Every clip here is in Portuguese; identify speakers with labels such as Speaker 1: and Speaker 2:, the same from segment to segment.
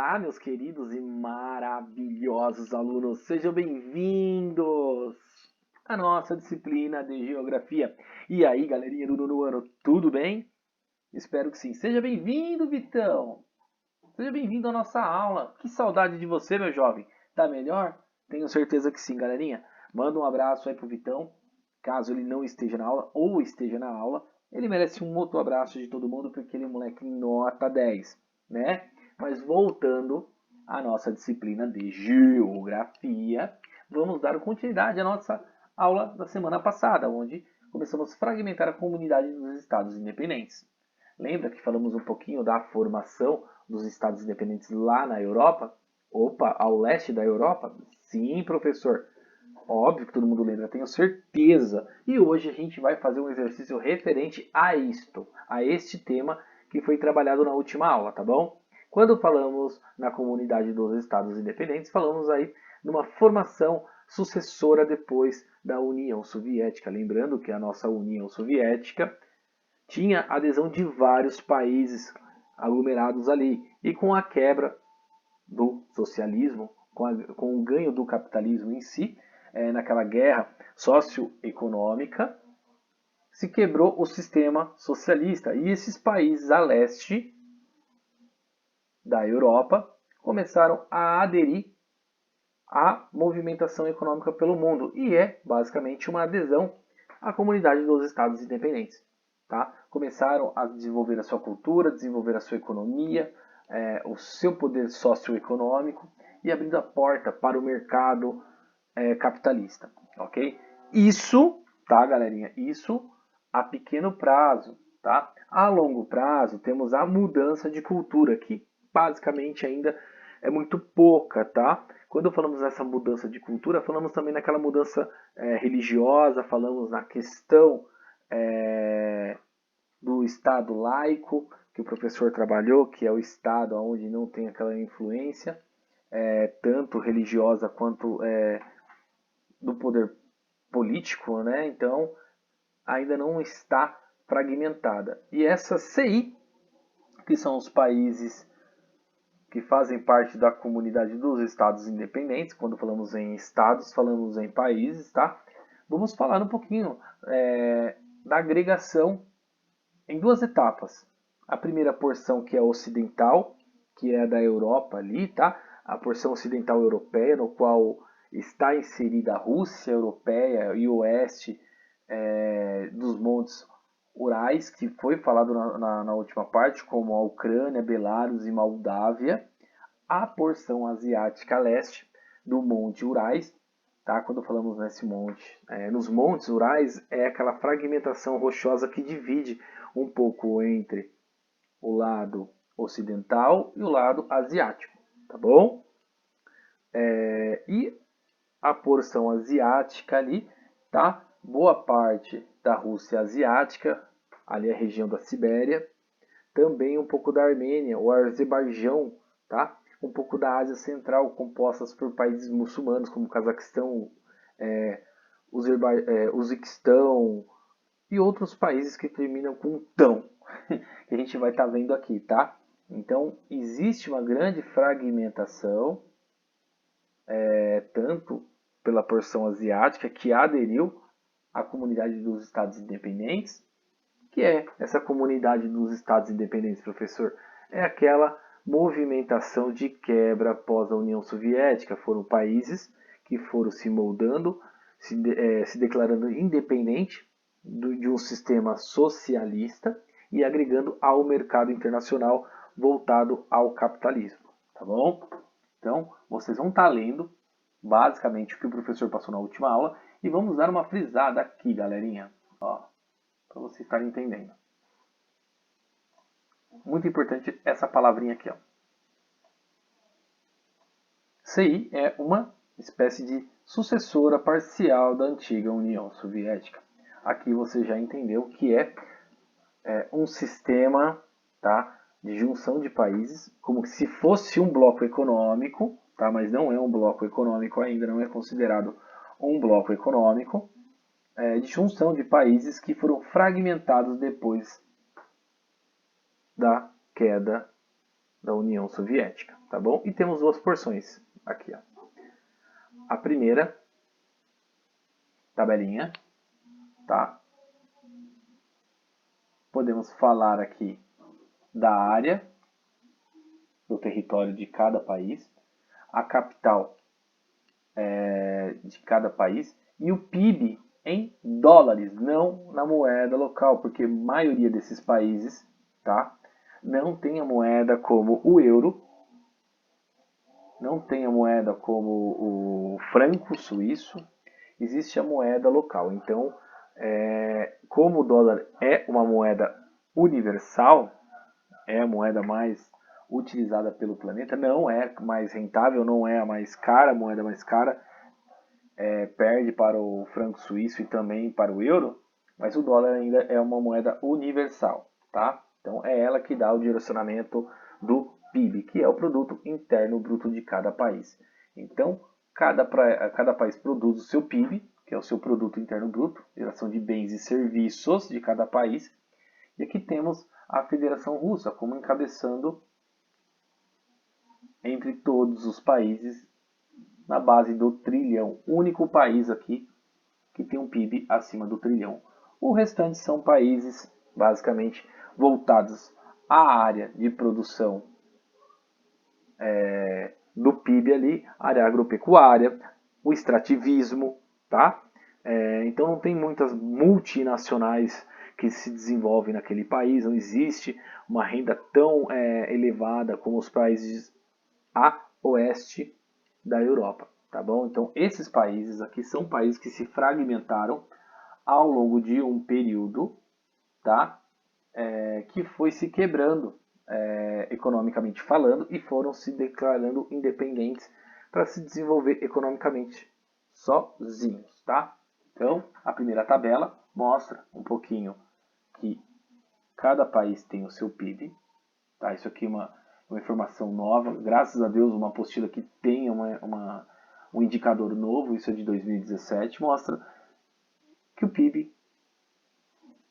Speaker 1: Olá, meus queridos e maravilhosos alunos, sejam bem-vindos à nossa disciplina de Geografia. E aí, galerinha do nono ano, tudo bem? Espero que sim. Seja bem-vindo, Vitão! Seja bem-vindo à nossa aula. Que saudade de você, meu jovem. Tá melhor? Tenho certeza que sim, galerinha. Manda um abraço aí pro Vitão, caso ele não esteja na aula ou esteja na aula. Ele merece um outro abraço de todo mundo, porque ele é um moleque nota 10, né? Mas voltando à nossa disciplina de Geografia, vamos dar continuidade à nossa aula da semana passada, onde começamos a fragmentar a comunidade dos Estados Independentes. Lembra que falamos um pouquinho da formação dos Estados Independentes lá na Europa? Opa, ao leste da Europa? Sim, professor. Óbvio que todo mundo lembra, tenho certeza. E hoje a gente vai fazer um exercício referente a isto, a este tema que foi trabalhado na última aula, tá bom? Quando falamos na comunidade dos Estados Independentes, falamos aí numa formação sucessora depois da União Soviética. Lembrando que a nossa União Soviética tinha adesão de vários países aglomerados ali. E com a quebra do socialismo, com o ganho do capitalismo em si, naquela guerra socioeconômica, se quebrou o sistema socialista. E esses países a leste da Europa começaram a aderir à movimentação econômica pelo mundo. E é basicamente uma adesão à comunidade dos Estados Independentes. Tá? Começaram a desenvolver a sua cultura, desenvolver a sua economia, o seu poder socioeconômico e abrindo a porta para o mercado capitalista. Ok? Isso, tá, galerinha? Isso a pequeno prazo. Tá? A longo prazo, temos a mudança de cultura, que basicamente ainda é muito pouca. Tá? Quando falamos nessa mudança de cultura, falamos também naquela mudança religiosa, falamos na questão do Estado laico, que o professor trabalhou, que é o Estado onde não tem aquela influência, tanto religiosa quanto do poder político, né? Então, ainda não está fragmentada. E essa CI, que são os países que fazem parte da comunidade dos Estados Independentes, quando falamos em estados, falamos em países, tá? Vamos falar um pouquinho da agregação em duas etapas. A primeira porção, que é ocidental, que é da Europa ali, tá? A porção ocidental europeia, no qual está inserida a Rússia europeia e o oeste dos montes Urais, que foi falado na última parte, como a Ucrânia, Belarus e Moldávia. A porção asiática a leste do Monte Urais, tá? Quando falamos nesse monte, nos Montes Urais, é aquela fragmentação rochosa que divide um pouco entre o lado ocidental e o lado asiático, tá bom? E a porção asiática ali, tá? Boa parte da Rússia asiática, ali a região da Sibéria, também um pouco da Armênia, o Azerbaijão, tá? Um pouco da Ásia Central, compostas por países muçulmanos como Cazaquistão, Uzbequistão e outros países que terminam com tão, que a gente vai estar vendo aqui, tá? Então, existe uma grande fragmentação, tanto pela porção asiática, que aderiu à comunidade dos Estados Independentes. Que é essa comunidade dos Estados Independentes, professor? É aquela movimentação de quebra após a União Soviética. Foram países que foram se moldando, se declarando independente de um sistema socialista e agregando ao mercado internacional voltado ao capitalismo. Tá bom? Então, vocês vão estar lendo basicamente o que o professor passou na última aula e vamos dar uma frisada aqui, galerinha. Ó, para vocês estarem entendendo. Muito importante essa palavrinha aqui. Ó. CI é uma espécie de sucessora parcial da antiga União Soviética. Aqui você já entendeu que é um sistema, tá, de junção de países, como se fosse um bloco econômico, tá, mas não é um bloco econômico ainda, não é considerado um bloco econômico, de junção de países que foram fragmentados depois da queda da União Soviética, tá bom? E temos duas porções aqui, ó. A primeira tabelinha, tá? Podemos falar aqui da área do território de cada país, a capital de cada país e o PIB em dólares, não na moeda local, porque a maioria desses países, tá, não tem a moeda como o euro, não tem a moeda como o franco suíço, existe a moeda local. Então, como o dólar é uma moeda universal, é a moeda mais utilizada pelo planeta, não é mais rentável, não é a mais cara, a moeda mais cara, perde para o franco suíço e também para o euro, mas o dólar ainda é uma moeda universal, tá? Então é ela que dá o direcionamento do PIB, que é o produto interno bruto de cada país. Então cada país produz o seu PIB, que é o seu produto interno bruto, geração de bens e serviços de cada país. E aqui temos a Federação Russa como encabeçando entre todos os países na base do trilhão. O único país aqui que tem um PIB acima do trilhão. O restante são países basicamente voltados à área de produção do PIB ali, área agropecuária, o extrativismo, tá? Então não tem muitas multinacionais que se desenvolvem naquele país, não existe uma renda tão elevada como os países a oeste da Europa, tá bom? Então esses países aqui são países que se fragmentaram ao longo de um período, tá? Que foi se quebrando economicamente falando e foram se declarando independentes para se desenvolver economicamente sozinhos, tá? Então a primeira tabela mostra um pouquinho que cada país tem o seu PIB, tá? Isso aqui é uma informação nova, graças a Deus uma apostila que tem um indicador novo, isso é de 2017, mostra que o PIB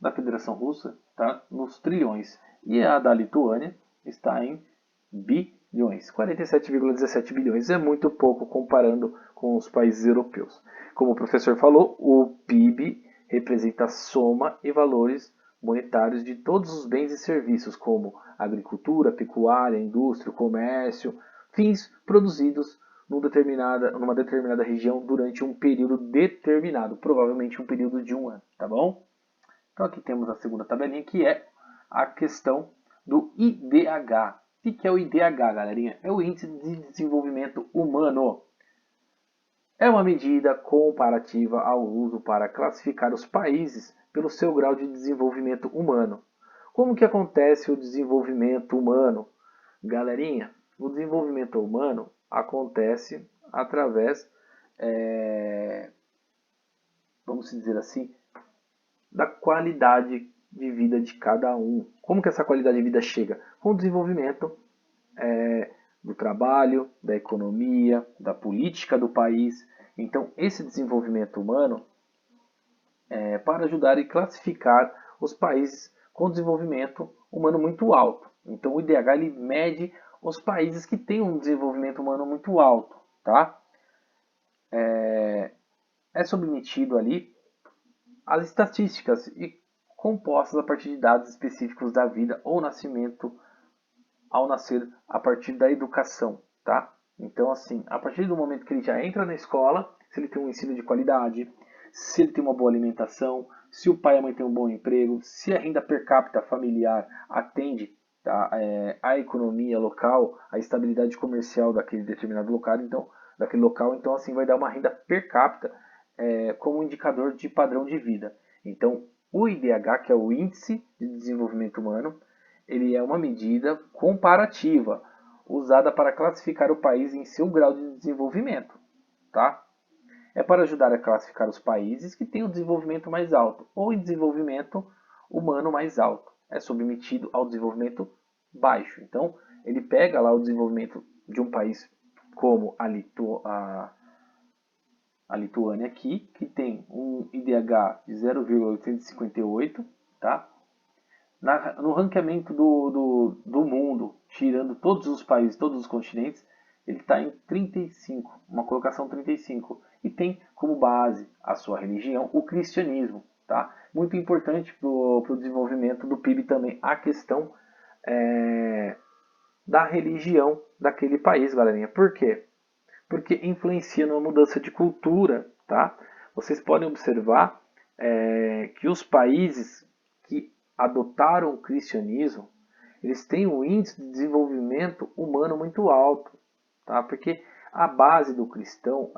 Speaker 1: da Federação Russa está nos trilhões e a da Lituânia está em bilhões. 47,17 bilhões é muito pouco comparando com os países europeus. Como o professor falou, o PIB representa a soma e valores monetários de todos os bens e serviços, como agricultura, pecuária, indústria, comércio, fins produzidos numa determinada região durante um período determinado, provavelmente um período de um ano, tá bom? Então aqui temos a segunda tabelinha, que é a questão do IDH. O que é o IDH, galerinha? É o Índice de Desenvolvimento Humano. É uma medida comparativa ao uso para classificar os países pelo seu grau de desenvolvimento humano. Como que acontece o desenvolvimento humano? Galerinha, o desenvolvimento humano acontece através, vamos dizer assim, da qualidade de vida de cada um. Como que essa qualidade de vida chega? Com o desenvolvimento do trabalho, da economia, da política do país. Então, esse desenvolvimento humano é para ajudar e classificar os países com desenvolvimento humano muito alto. Então, o IDH ele mede os países que têm um desenvolvimento humano muito alto, tá? É submetido ali às estatísticas e compostas a partir de dados específicos da vida ou nascimento ao nascer a partir da educação, tá? Então, assim, a partir do momento que ele já entra na escola, se ele tem um ensino de qualidade, se ele tem uma boa alimentação, se o pai e a mãe têm um bom emprego, se a renda per capita familiar atende tá, a economia local, a estabilidade comercial daquele determinado local, então assim vai dar uma renda per capita como indicador de padrão de vida. Então, o IDH, que é o Índice de Desenvolvimento Humano, ele é uma medida comparativa usada para classificar o país em seu grau de desenvolvimento, tá? É para ajudar a classificar os países que têm o desenvolvimento mais alto ou em desenvolvimento humano mais alto. É submetido ao desenvolvimento baixo. Então, ele pega lá o desenvolvimento de um país como a Lituânia aqui, que tem um IDH de 0,858, tá? No ranqueamento do mundo tirando todos os países, todos os continentes, ele está em 35, uma colocação 35, e tem como base a sua religião, o cristianismo. Tá? Muito importante para o desenvolvimento do PIB também a questão da religião daquele país, galerinha. Por quê? Porque influencia numa mudança de cultura. Tá? Vocês podem observar que os países que adotaram o cristianismo, eles têm um índice de desenvolvimento humano muito alto, tá? Porque a base do cristão,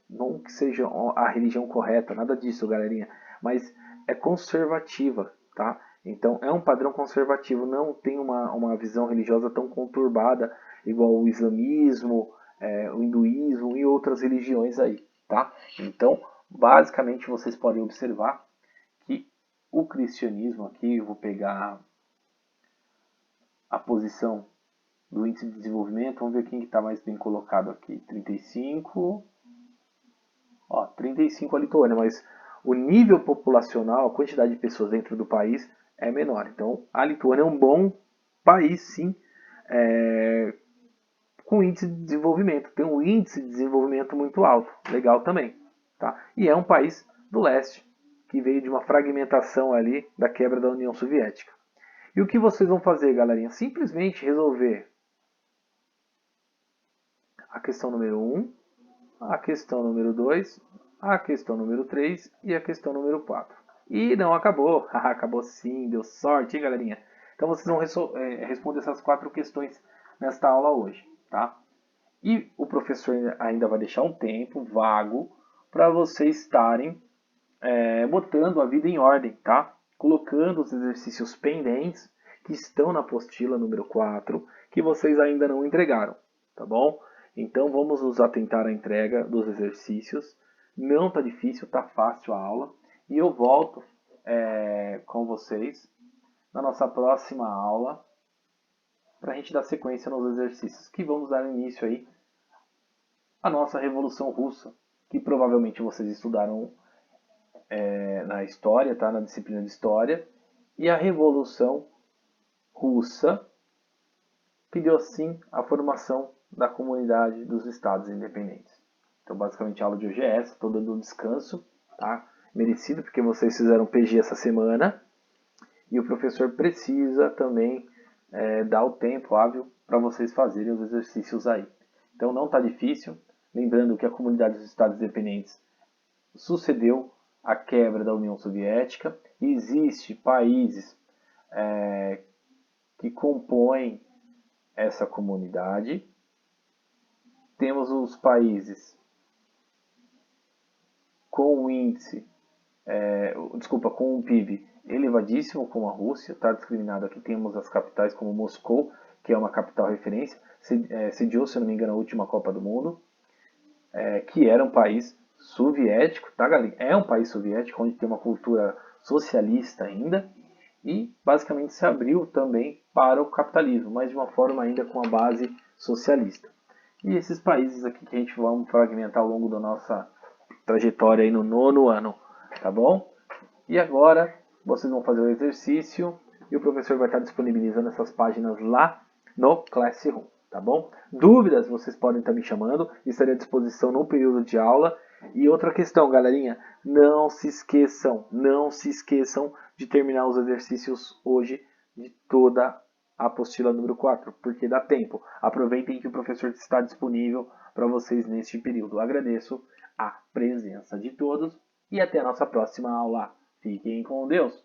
Speaker 1: não que seja a religião correta, nada disso, galerinha, mas é conservativa, tá? Então é um padrão conservativo, não tem uma visão religiosa tão conturbada, igual o islamismo, o hinduísmo e outras religiões aí, tá? Então, basicamente, vocês podem observar que o cristianismo aqui, eu vou pegar a posição do índice de desenvolvimento, vamos ver quem está mais bem colocado aqui. 35, 35 a Lituânia, mas o nível populacional, a quantidade de pessoas dentro do país é menor. Então, a Lituânia é um bom país, sim, com índice de desenvolvimento. Tem um índice de desenvolvimento muito alto, legal também. Tá? E é um país do leste, que veio de uma fragmentação ali da quebra da União Soviética. E o que vocês vão fazer, galerinha? Simplesmente resolver a questão número 1, a questão número 2, a questão número 3 e a questão número 4. E não acabou. Acabou sim, deu sorte, hein, galerinha? Então vocês vão responder essas 4 questões nesta aula hoje, tá? E o professor ainda vai deixar um tempo vago para vocês estarem botando a vida em ordem, tá? Colocando os exercícios pendentes que estão na apostila número 4, que vocês ainda não entregaram, tá bom? Então vamos nos atentar à entrega dos exercícios. Não tá difícil, tá fácil a aula. E eu volto com vocês na nossa próxima aula para a gente dar sequência nos exercícios que vamos dar início aí à nossa Revolução Russa, que provavelmente vocês estudaram na história, tá? Na disciplina de história, e a Revolução Russa, que deu sim a formação da comunidade dos estados independentes. Então, basicamente, a aula de hoje é essa. Estou dando um descanso, tá? Merecido, porque vocês fizeram PG essa semana. E o professor precisa também dar o tempo hábil para vocês fazerem os exercícios aí. Então, não está difícil. Lembrando que a comunidade dos estados independentes sucedeu a quebra da União Soviética. Existem países que compõem essa comunidade. Temos os países com um índice, com um PIB elevadíssimo, como a Rússia, está discriminado aqui. Temos as capitais como Moscou, que é uma capital referência, sediou, se não me engano, a última Copa do Mundo, que era um país soviético, tá, galera? É um país soviético, onde tem uma cultura socialista ainda, e basicamente se abriu também para o capitalismo, mas de uma forma ainda com a base socialista. E esses países aqui que a gente vai fragmentar ao longo da nossa trajetória aí no 9º ano, tá bom? E agora vocês vão fazer o exercício e o professor vai estar disponibilizando essas páginas lá no Classroom, tá bom? Dúvidas vocês podem estar me chamando, estarei à disposição no período de aula. E outra questão, galerinha, não se esqueçam de terminar os exercícios hoje de toda a apostila número 4, porque dá tempo. Aproveitem que o professor está disponível para vocês neste período. Agradeço a presença de todos e até a nossa próxima aula. Fiquem com Deus!